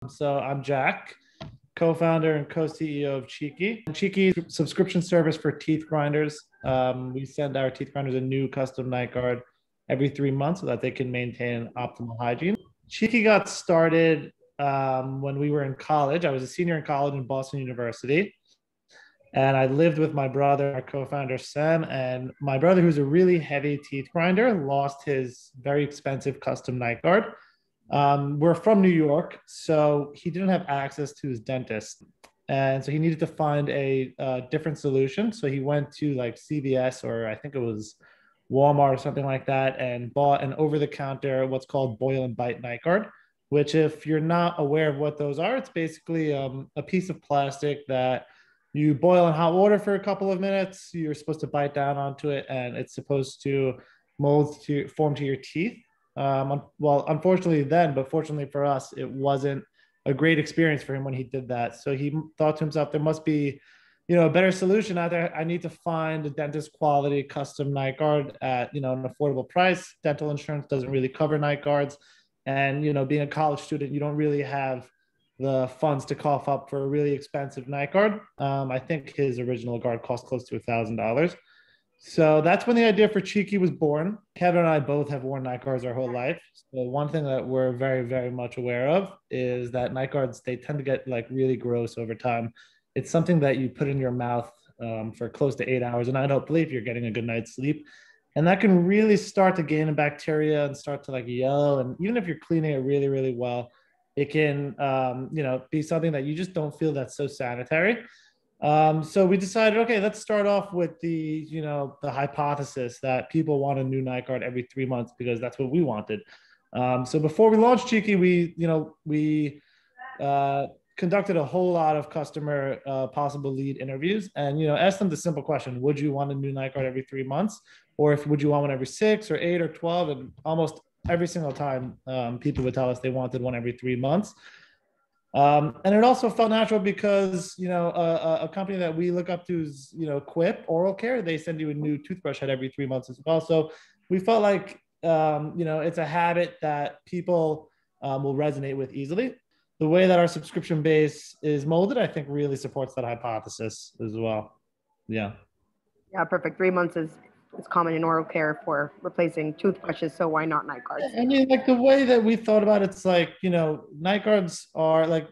So I'm Jack, co-founder and co-CEO of Cheeky. Cheeky is a subscription service for teeth grinders. We send our teeth grinders a new custom night guard every 3 months so that they can maintain optimal hygiene. Cheeky got started when we were in college. I was a senior in college in Boston University. And I lived with my brother, our co-founder, Sam. And my brother, who's a really heavy teeth grinder, lost his very expensive custom night guard. We're from New York, so he didn't have access to his dentist. And so he needed to find a different solution. So he went to like CVS, or I think it was Walmart or something like that, and bought an over-the-counter, what's called boil and bite night guard, which, if you're not aware of what those are, it's basically a piece of plastic that you boil in hot water for a couple of minutes. You're supposed to bite down onto it, and it's supposed to form to your teeth. Well, unfortunately then, but fortunately for us, it wasn't a great experience for him when he did that. So he thought to himself, there must be, a better solution out there. I need to find a dentist quality custom night guard at, an affordable price. Dental insurance doesn't really cover night guards. And, being a college student, you don't really have the funds to cough up for a really expensive night guard. I think his original guard cost close to $1,000. So that's when the idea for Cheeky was born. Kevin and I both have worn night guards our whole life. So one thing that we're very, very much aware of is that night guards, they tend to get like really gross over time. It's something that you put in your mouth for close to 8 hours. And I don't believe you're getting a good night's sleep. And that can really start to gain bacteria and start to like yellow. And even if you're cleaning it really, really well, it can, be something that you just don't feel that's so sanitary. So we decided, okay, let's start off with the hypothesis that people want a new night guard every 3 months because that's what we wanted. So before we launched Cheeky, we conducted a whole lot of customer possible lead interviews and, asked them the simple question: would you want a new night guard every 3 months? Or would you want one every 6 or 8 or 12? And almost every single time people would tell us they wanted one every 3 months. And it also felt natural because, a company that we look up to is, Quip Oral Care. They send you a new toothbrush head every 3 months as well. So we felt like, it's a habit that people will resonate with easily. The way that our subscription base is molded, I think, really supports that hypothesis as well. Yeah. Yeah, perfect. 3 months is common in oral care for replacing toothbrushes, so why not night guards? I mean, like the way that we thought about it's like, night guards are like,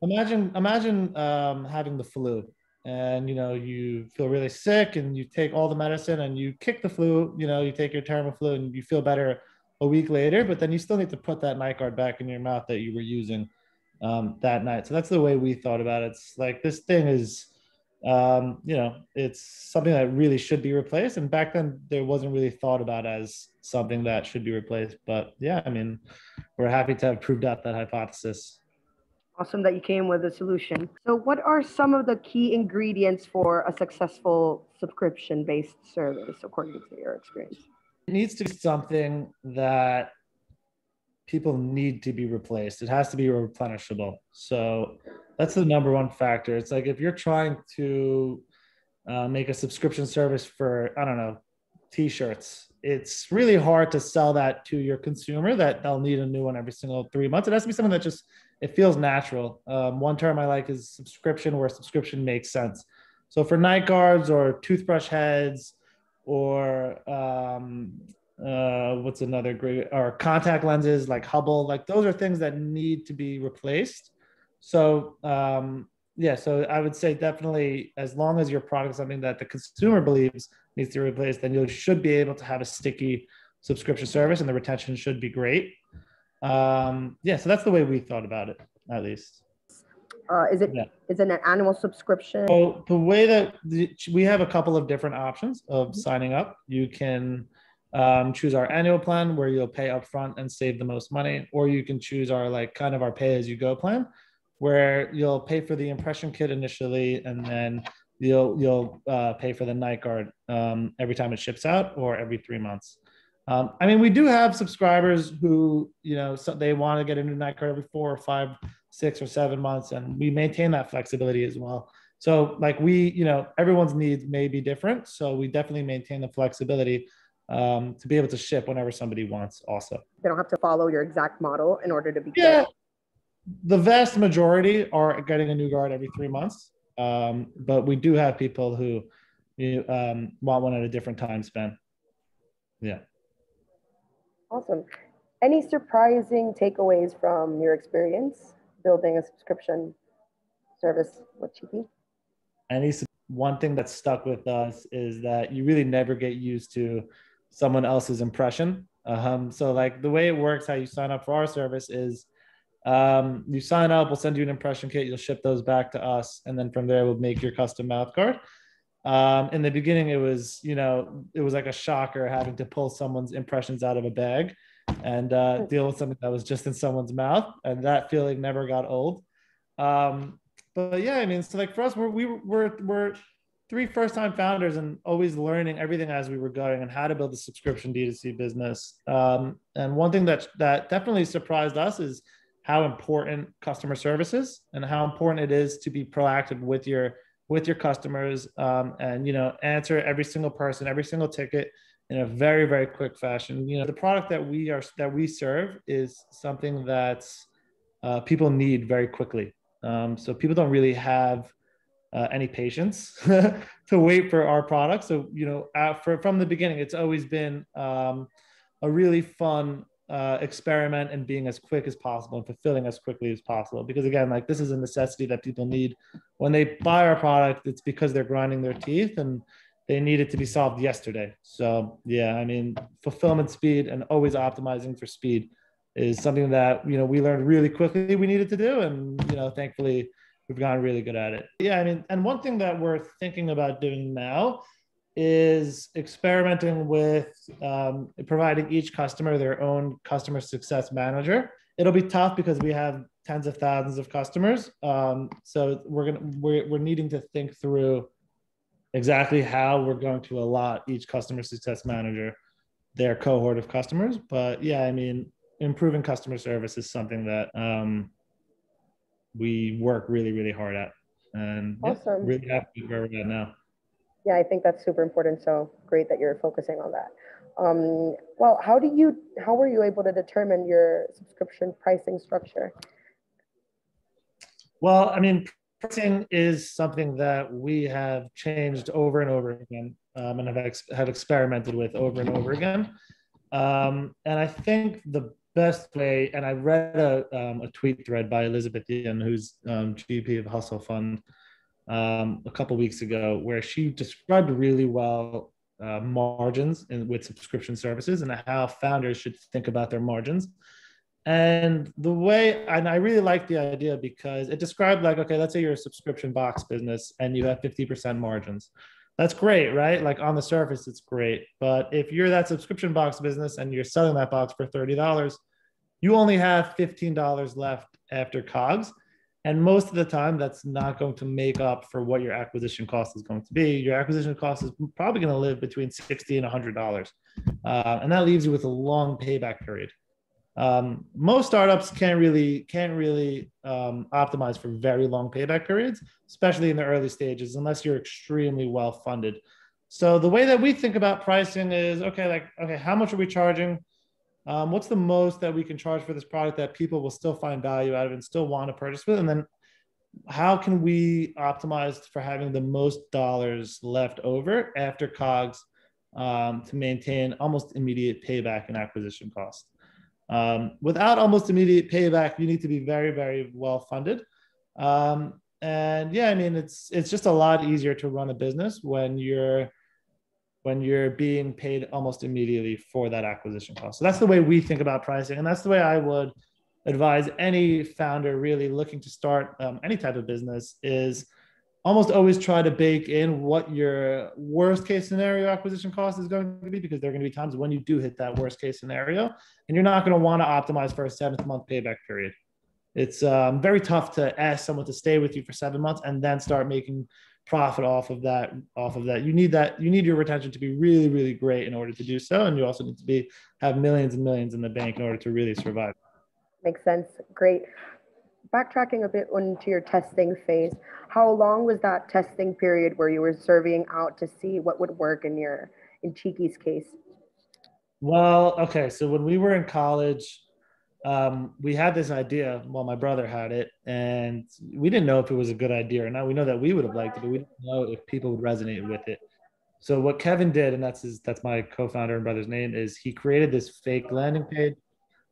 imagine having the flu and, you feel really sick and you take all the medicine and you kick the flu, you take your Tamiflu and you feel better a week later, but then you still need to put that night guard back in your mouth that you were using that night. So that's the way we thought about it. It's like, this thing is, it's something that really should be replaced. And back then there wasn't really thought about as something that should be replaced. But yeah, I mean, we're happy to have proved out that hypothesis. Awesome that you came with a solution. So what are some of the key ingredients for a successful subscription-based service, according to your experience? It needs to be something that people need to be replaced. It has to be replenishable. So that's the number one factor. It's like, if you're trying to make a subscription service for, I don't know, t-shirts, it's really hard to sell that to your consumer that they'll need a new one every single 3 months. It has to be something that just, it feels natural. One term I like is subscription, where subscription makes sense. So for night guards or toothbrush heads or what's another great, or contact lenses like Hubble, like those are things that need to be replaced. So so I would say definitely, as long as your product is something that the consumer believes needs to be replaced, then you should be able to have a sticky subscription service and the retention should be great. So that's the way we thought about it, at least. Is it an annual subscription? So the way that we have a couple of different options of signing up. You can choose our annual plan, where you'll pay upfront and save the most money, or you can choose our our pay as you go plan, where you'll pay for the impression kit initially, and then you'll pay for the night guard every time it ships out, or every 3 months. I mean, we do have subscribers who, so they want to get a new night guard every 4 or 5, 6 or 7 months, and we maintain that flexibility as well. So like everyone's needs may be different, so we definitely maintain the flexibility to be able to ship whenever somebody wants also. They don't have to follow your exact model in order to be Yeah. The vast majority are getting a new guard every 3 months, but we do have people who want one at a different time span. Yeah. Awesome. Any surprising takeaways from your experience building a subscription service with Cheeky? One thing that stuck with us is that you really never get used to someone else's impression. So like the way it works, how you sign up for our service is you sign up, we'll send you an impression kit, you'll ship those back to us, and then from there we'll make your custom mouth guard. In the beginning, it was like a shocker having to pull someone's impressions out of a bag and deal with something that was just in someone's mouth, and that feeling never got old. But yeah, I mean, so like for us, we're three first-time founders and always learning everything as we were going and how to build a subscription D2C business. And one thing that definitely surprised us is how important customer service is and how important it is to be proactive with your customers, and answer every single person, every single ticket in a very, very quick fashion. The product that we serve is something that people need very quickly. So people don't really have any patience to wait for our product. So from the beginning, it's always been a really fun experiment and being as quick as possible and fulfilling as quickly as possible. Because again, like this is a necessity that people need. When they buy our product, it's because they're grinding their teeth and they need it to be solved yesterday. So yeah, I mean, fulfillment speed and always optimizing for speed is something that we learned really quickly we needed to do, and thankfully we've gotten really good at it. Yeah, I mean, and one thing that we're thinking about doing now is experimenting with providing each customer their own customer success manager. It'll be tough because we have tens of thousands of customers, so we're needing to think through exactly how we're going to allot each customer success manager their cohort of customers. But yeah, I mean, improving customer service is something that we work really, really hard at, and yeah, Awesome. really happy where we're at now. Yeah, I think that's super important. So great that you're focusing on that. Well, how were you able to determine your subscription pricing structure? Well, I mean, pricing is something that we have changed over and over again, and have experimented with over and over again. And I think the best way, and I read a tweet thread by Elizabeth Ian, who's GP of Hustle Fund, a couple weeks ago, where she described really well margins with subscription services and how founders should think about their margins. And I really like the idea because it described like, okay, let's say you're a subscription box business and you have 50% margins. That's great, right? Like on the surface, it's great. But if you're that subscription box business and you're selling that box for $30, you only have $15 left after COGS. And most of the time, that's not going to make up for what your acquisition cost is going to be. Your acquisition cost is probably going to live between $60 and $100. And that leaves you with a long payback period. Most startups can't really optimize for very long payback periods, especially in the early stages, unless you're extremely well funded. So the way that we think about pricing is, okay, how much are we charging? What's the most that we can charge for this product that people will still find value out of and still want to purchase with? And then how can we optimize for having the most dollars left over after COGS, to maintain almost immediate payback and acquisition cost? Without almost immediate payback, you need to be very, very well funded. And yeah, I mean, it's just a lot easier to run a business when you're being paid almost immediately for that acquisition cost. So that's the way we think about pricing. And that's the way I would advise any founder really looking to start any type of business, is almost always try to bake in what your worst case scenario acquisition cost is going to be, because there are going to be times when you do hit that worst case scenario and you're not going to want to optimize for a 7th-month payback period. It's very tough to ask someone to stay with you for 7 months and then start making profit off of that. You need your retention to be really, really great in order to do so. And you also need to have millions and millions in the bank in order to really survive. Makes sense. Great. Backtracking a bit onto your testing phase, how long was that testing period where you were surveying out to see what would work in Cheeky's case? Well, okay. So when we were in college, we had this idea. Well, my brother had it, and we didn't know if it was a good idea or not. We know that we would have liked it, but we didn't know if people would resonate with it. So what Kevin did, and that's my co-founder and brother's name, is he created this fake landing page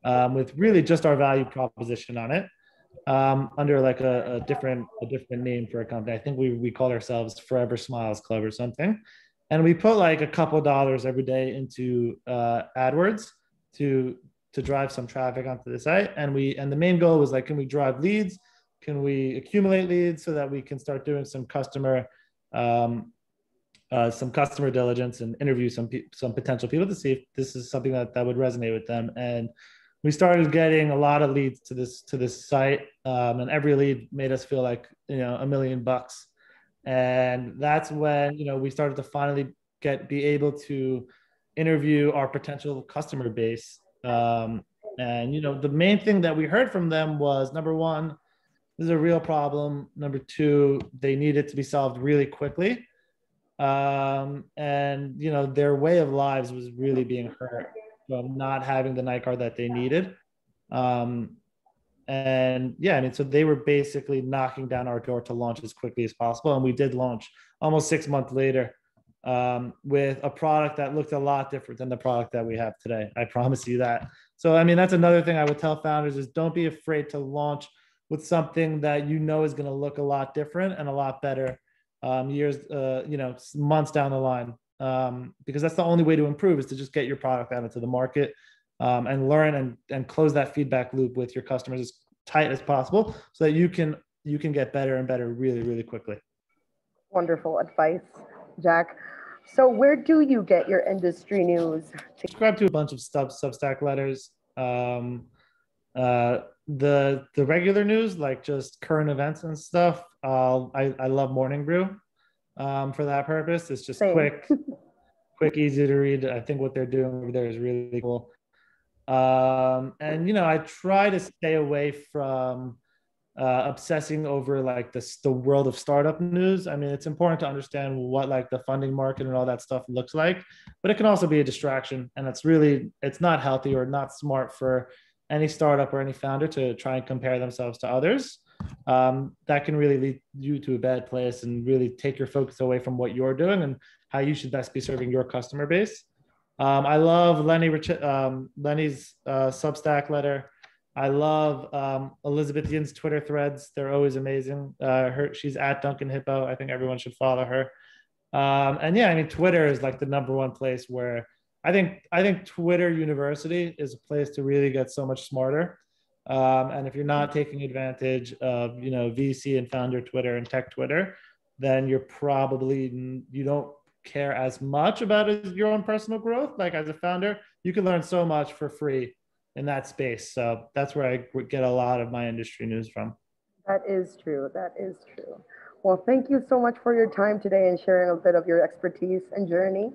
with really just our value proposition on it, under like a different name for a company. I think we called ourselves Forever Smiles Club or something, and we put like a couple dollars every day into AdWords to to drive some traffic onto the site. And the main goal was like, can we drive leads? Can we accumulate leads so that we can start doing um, some customer diligence and interview some potential people to see if this is something that would resonate with them. And we started getting a lot of leads to this site, and every lead made us feel like $1 million. And that's when we started to finally be able to interview our potential customer base. And the main thing that we heard from them was, number one, this is a real problem. Number two, they need it to be solved really quickly. And their way of lives was really being hurt from not having the night guard that they needed. um, and yeah, I mean, so they were basically knocking down our door to launch as quickly as possible, and we did launch almost 6 months later, with a product that looked a lot different than the product that we have today. I promise you that. So I mean, that's another thing I would tell founders is, don't be afraid to launch with something that is going to look a lot different and a lot better, years, months down the line, because that's the only way to improve, is to just get your product out into the market, and learn and close that feedback loop with your customers as tight as possible, so that you can get better and better really, really quickly. Wonderful advice, Jack. So, where do you get your industry news? Subscribe to a bunch of Substack letters. Um, the regular news, like just current events and stuff. I love Morning Brew, for that purpose. It's just Same. quick, easy to read. I think what they're doing over there is really cool. And I try to stay away from obsessing over like the world of startup news. I mean, it's important to understand what like the funding market and all that stuff looks like, but it can also be a distraction, and it's not healthy or not smart for any startup or any founder to try and compare themselves to others. That can really lead you to a bad place and really take your focus away from what you're doing and how you should best be serving your customer base. I love Lenny's Substack letter. I love Elizabeth Yin's Twitter threads. They're always amazing. She's at Duncan Hippo. I think everyone should follow her. And yeah, I mean, Twitter is like the number one place where I think Twitter University is a place to really get so much smarter. And if you're not taking advantage of VC and founder Twitter and tech Twitter, then you don't care as much about your own personal growth. Like as a founder, you can learn so much for free in that space. So that's where I get a lot of my industry news from. That is true. That is true. Well, thank you so much for your time today and sharing a bit of your expertise and journey.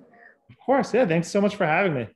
Of course. Yeah. Thanks so much for having me.